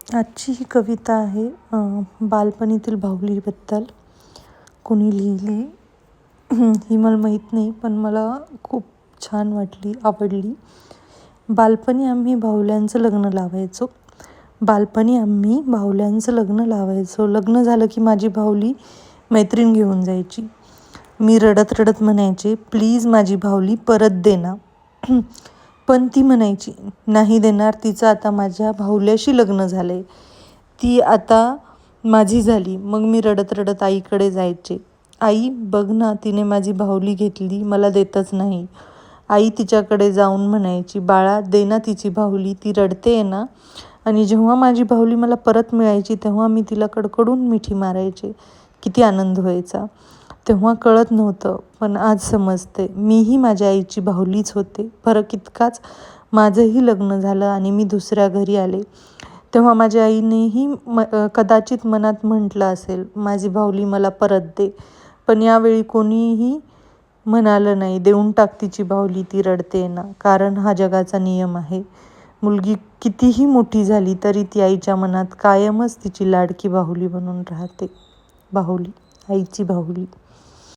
आजची ही कविता आहे बालपणीतील बाहुलीबद्दल. कोणी लिहिली ही मला माहीत नाही, पण मला खूप छान वाटली, आवडली. बालपणी आम्ही बाहुल्यांचं लग्न लावायचो. बालपणी आम्ही बाहुल्यांचं लग्न लावायचो. लग्न झालं की माझी बाहुली मैत्रीण घेऊन जायची. मी रडत रडत म्हणायचे, प्लीज माझी बाहुली परत दे ना. पण ती म्हणायची, नाही देणार, तिचं आता माझ्या बाहुल्याशी लग्न झालं आहे, ती आता माझी झाली. मग मी रडत रडत आईकडे जायचे. आई बघ ना, तिने माझी बाहुली घेतली, मला देतच नाही. आई तिच्याकडे जाऊन म्हणायची, बाळा दे ना तिची बाहुली, ती रडते ना. आणि जेव्हा माझी बाहुली मला परत मिळायची तेव्हा मी तिला कडकडून मिठी मारायचे. किती आनंद व्हायचा. तेव्हा कळत नव्हतं, पण आज समजते, मीही माझ्या आईची बाहुलीच होते. फरक इतकाच, माझंही लग्न झालं आणि मी दुसऱ्या घरी आले. तेव्हा माझ्या आईनेही कदाचित मनात म्हटलं असेल, माझी बाहुली मला परत दे. पण यावेळी कोणीही म्हणालं नाही, देऊन टाक तिची बाहुली, ती रडते ना. कारण हा जगाचा नियम आहे. मुलगी कितीही मोठी झाली तरी ती आईच्या मनात कायमच तिची लाडकी बाहुली बनून राहते. बाहुली, आईची बाहुली.